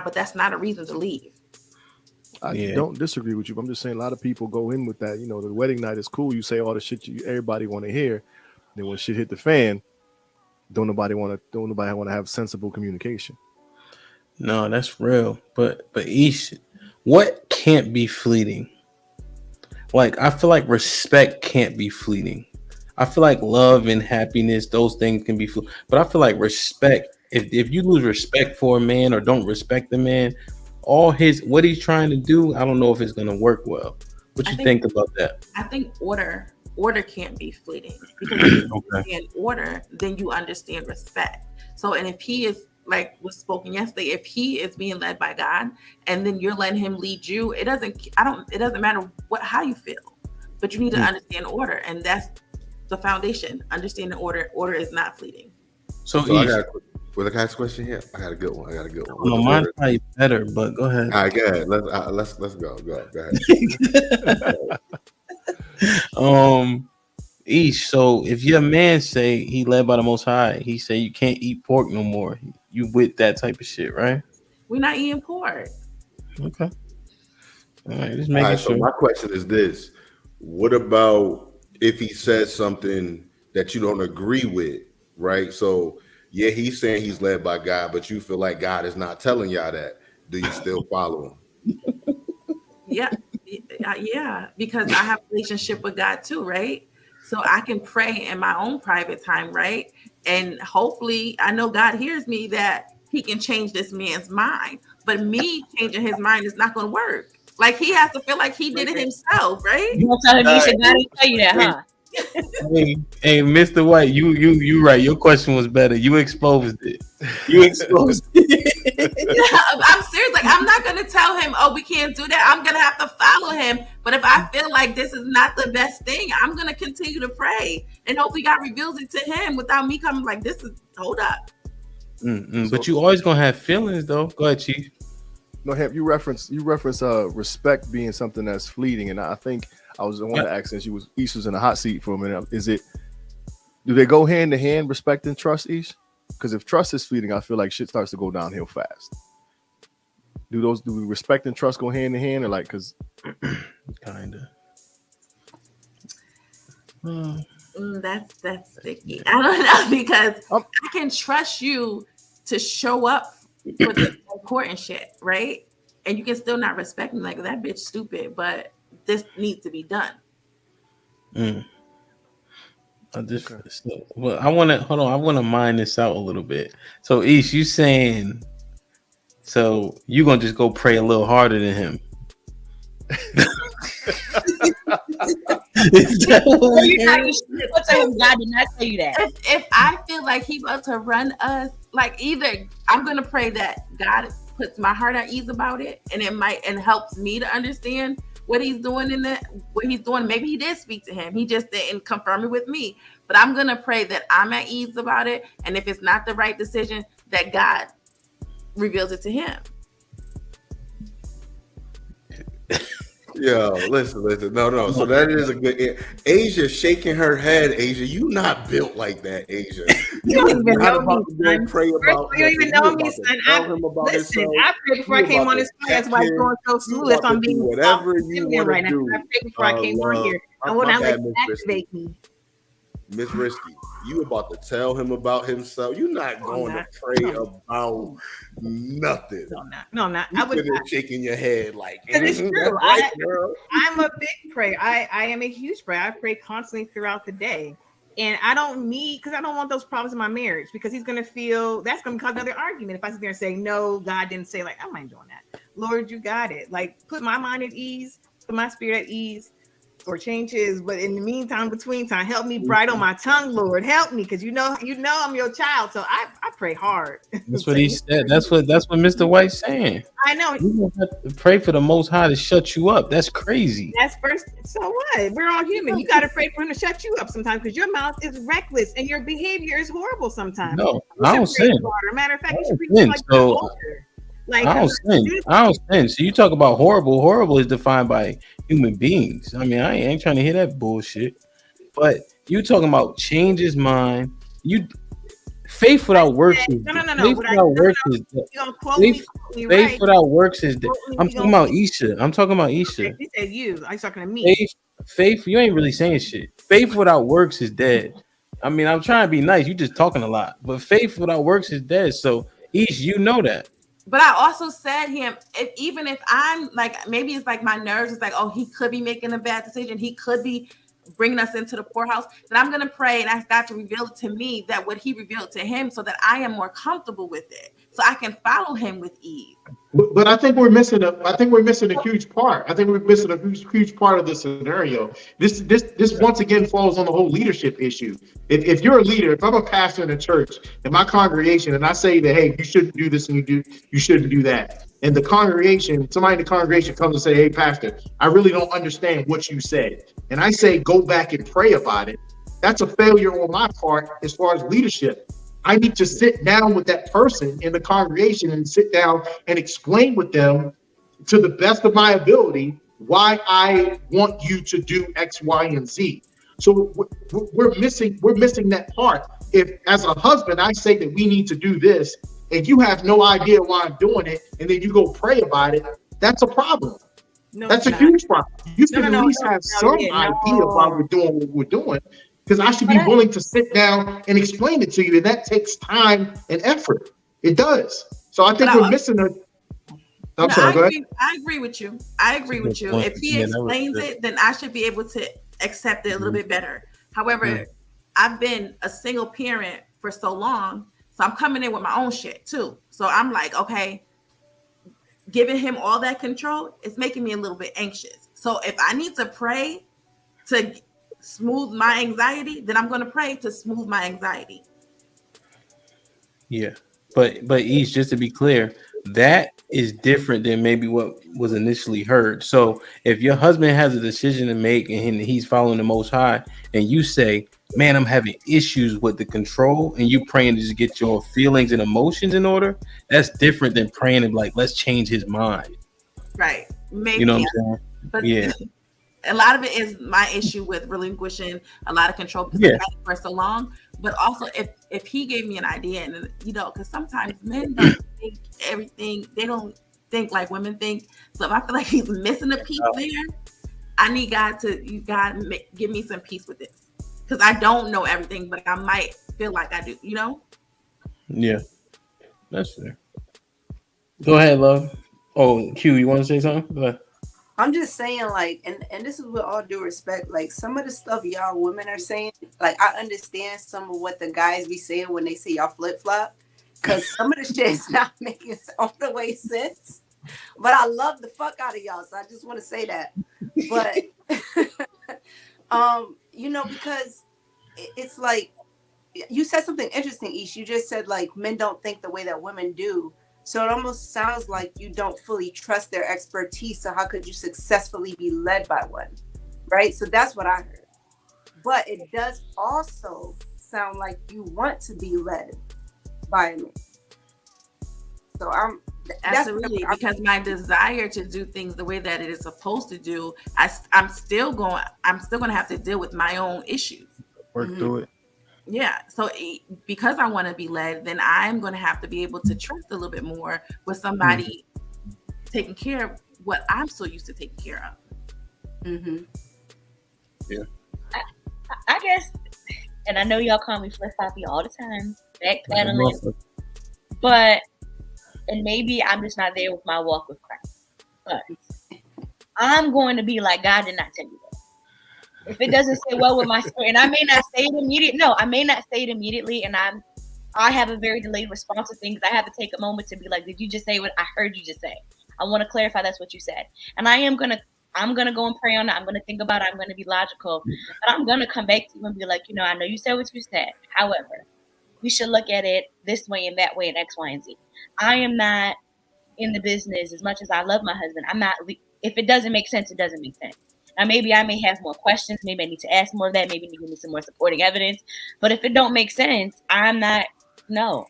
not, but that's not a reason to leave. I don't disagree with you. But I'm just saying a lot of people go in with that. You know, the wedding night is cool. You say all the shit everybody want to hear. Then when shit hit the fan, don't nobody want to have sensible communication. No, that's real. But Ish, what can't be fleeting? Like, I feel like respect can't be fleeting. I feel like love and happiness, those things can be fleeting. But I feel like respect, if you lose respect for a man or don't respect the man, what he's trying to do, I don't know if it's gonna work well. What you think about that? I think order can't be fleeting, because if you understand order, then you understand respect. So, and if he is, like was spoken yesterday, if he is being led by God and then you're letting him lead you, it doesn't matter how you feel, but you need to understand order, and that's the foundation. Understanding order is not fleeting. So I got a ask question here. I got a good one. No, mine's probably better, but go ahead. All right, go ahead. Let's go. Go ahead. Ish, so if your man say he led by the Most High, he say you can't eat pork no more. You with that type of shit, right? We're not eating pork. Okay. All right, just making sure. So my question is this: what about if he says something that you don't agree with, right? So yeah, he's saying he's led by God, but you feel like God is not telling y'all that. Do you still follow him? Yeah, because I have a relationship with God too, right? So I can pray in my own private time, right? And hopefully, I know God hears me, that he can change this man's mind. But me changing his mind is not going to work. Like, he has to feel like he did it himself, right? You want to tell him God didn't tell you that, huh? Hey, Mr. White, you right. Your question was better. You exposed it. I'm serious. Like, I'm not gonna tell him, oh, we can't do that. I'm gonna have to follow him. But if I feel like this is not the best thing, I'm gonna continue to pray, and hopefully God reveals it to him without me coming like, this is, hold up. But you always gonna have feelings, though. Go ahead, Chief. No, have you reference respect being something that's fleeting, and I think I wanted to ask, since Ish was in a hot seat for a minute, do they go hand to hand, respect and trust, Ish? Because if trust is fleeting, I feel like shit starts to go downhill fast. Do respect and trust go hand in hand, or like, because kinda? That's sticky. I don't know, because I can trust you to show up for the important shit, right? And you can still not respect me, like, that bitch stupid, but this needs to be done. I want to mine this out a little bit. So Ish, you saying, so you gonna just go pray a little harder than him? God did not tell you that. If I feel like he about to run us, like, either I'm gonna pray that God puts my heart at ease about it, and it might, and helps me to understand what he's doing what he's doing. Maybe he did speak to him, he just didn't confirm it with me. But I'm gonna pray that I'm at ease about it, and if it's not the right decision, that God reveals it to him. Yo, listen. No. So that is a good. Asia shaking her head. Asia, you not built like that. Asia, you don't even know me, son. You don't even know me, son. I prayed before I came on this podcast. That's why it's going so smooth. That's why I'm being whatever you want right to do. I prayed before I came on here. I want to activate me. Miss Risky, you about to tell him about himself. You're not going to pray about nothing. No, I'm not. I would not shaking your head like it's true. Right, I'm a big prayer. I am a huge prayer. I pray constantly throughout the day. And I don't want those problems in my marriage, because he's gonna feel that's gonna cause another argument. If I sit there and say, no, God didn't say, like, I'm not doing that. Lord, you got it. Like, put my mind at ease, put my spirit at ease. Or change his, but in the meantime, between time, help me bridle my tongue, Lord. Help me, because you know I'm your child. So I pray hard. That's what he said. That's what Mr. White's saying. I know. You have to pray for the Most High to shut you up. That's crazy. That's first. So what? We're all human. You got to pray for him to shut you up sometimes, because your mouth is reckless and your behavior is horrible sometimes. No, I don't sin. Matter of fact, you should preach like so. Like, I don't sin. So you talk about horrible. Horrible is defined by human beings. I mean, I ain't trying to hear that bullshit. But you talking about change his mind. You Faith without works is No. faith without works is You gonna quote me faith right? without works is Quote me, I'm you talking gonna- about Esha. I'm talking about Esha. Okay, he said you. I was talking to me. Faith, you ain't really saying shit. Faith without works is dead. I mean, I'm trying to be nice. You just talking a lot, but faith without works is dead. So, Ish, you know that. But I also said him, even if I'm like, maybe it's like my nerves, it's like, oh, he could be making a bad decision. He could be bringing us into the poorhouse. Then I'm going to pray and ask God to reveal it to me, that what he revealed to him, so that I am more comfortable with it, so I can follow him with ease. But I think we're missing a huge part. I think we're missing a huge part of the scenario. This once again falls on the whole leadership issue. If you're a leader, if I'm a pastor in a church in my congregation, and I say that, hey, you shouldn't do this and you shouldn't do that, and somebody in the congregation comes and say, hey, pastor, I really don't understand what you said, and I say, go back and pray about it. That's a failure on my part as far as leadership. I need to sit down with that person in the congregation and sit down and explain with them to the best of my ability why I want you to do X, Y, and Z. So we're missing that part. If as a husband, I say that we need to do this, and you have no idea why I'm doing it, and then you go pray about it, that's a problem. No, that's a huge problem. You should at least have some idea why we're doing what we're doing. Because I should be willing to sit down and explain it to you, and that takes time and effort. It does. So I think we're missing a. I'm sorry. Go ahead. I agree with you. If he explains it, then I should be able to accept it a little bit better. However, I've been a single parent for so long, so I'm coming in with my own shit too. So I'm like, okay, giving him all that control is making me a little bit anxious. So if I need to pray to smooth my anxiety, then I'm going to pray to smooth my anxiety. Yeah, but East, just to be clear, that is different than maybe what was initially heard. So if your husband has a decision to make and he's following the Most High, and you say, man, I'm having issues with the control, and you praying to just get your feelings and emotions in order, that's different than praying and like, let's change his mind. Right. Maybe. You know what I'm saying? But yeah. A lot of it is my issue with relinquishing a lot of control because I've had it for so long. But also, if he gave me an idea, and because sometimes men don't think everything, they don't think like women think. So if I feel like he's missing a piece there, I need God to give me some peace with this, because I don't know everything, but I might feel like I do. Yeah, that's fair. Go ahead, love. Oh, Q, you want to say something? Go ahead. I'm just saying, like, and this is with all due respect, like, some of the stuff y'all women are saying, like, I understand some of what the guys be saying when they say y'all flip-flop, because some of the shit is not making all the way sense, but I love the fuck out of y'all, so I just want to say that. But, because it's like, you said something interesting, Ish. You just said, like, men don't think the way that women do. So it almost sounds like you don't fully trust their expertise. So how could you successfully be led by one? Right? So that's what I heard. But it does also sound like you want to be led by a man. So absolutely, because my desire to do things the way that it is supposed to do, I'm still going to have to deal with my own issues. Work through it. Yeah. So because I want to be led, then I'm going to have to be able to trust a little bit more with somebody taking care of what I'm so used to taking care of. Mm-hmm. Yeah. I guess, and I know y'all call me flip-floppy all the time, backpedaling, but, and maybe I'm just not there with my walk with Christ, but I'm going to be like, God did not tell you that. If it doesn't sit well with my spirit, and I may not say it immediately. No, I may not say it immediately, and I have a very delayed response to things. I have to take a moment to be like, did you just say what I heard you just say? I want to clarify that's what you said. And I'm gonna go and pray on it. I'm gonna think about it. I'm gonna be logical, but I'm gonna come back to you and be like, I know you said what you said. However, we should look at it this way and that way and X, Y, and Z. I am not in the business, as much as I love my husband. I'm not. If it doesn't make sense, it doesn't make sense. Now, maybe I may have more questions. Maybe I need to ask more of that. Maybe you give me some more supporting evidence. But if it don't make sense, I'm not. No.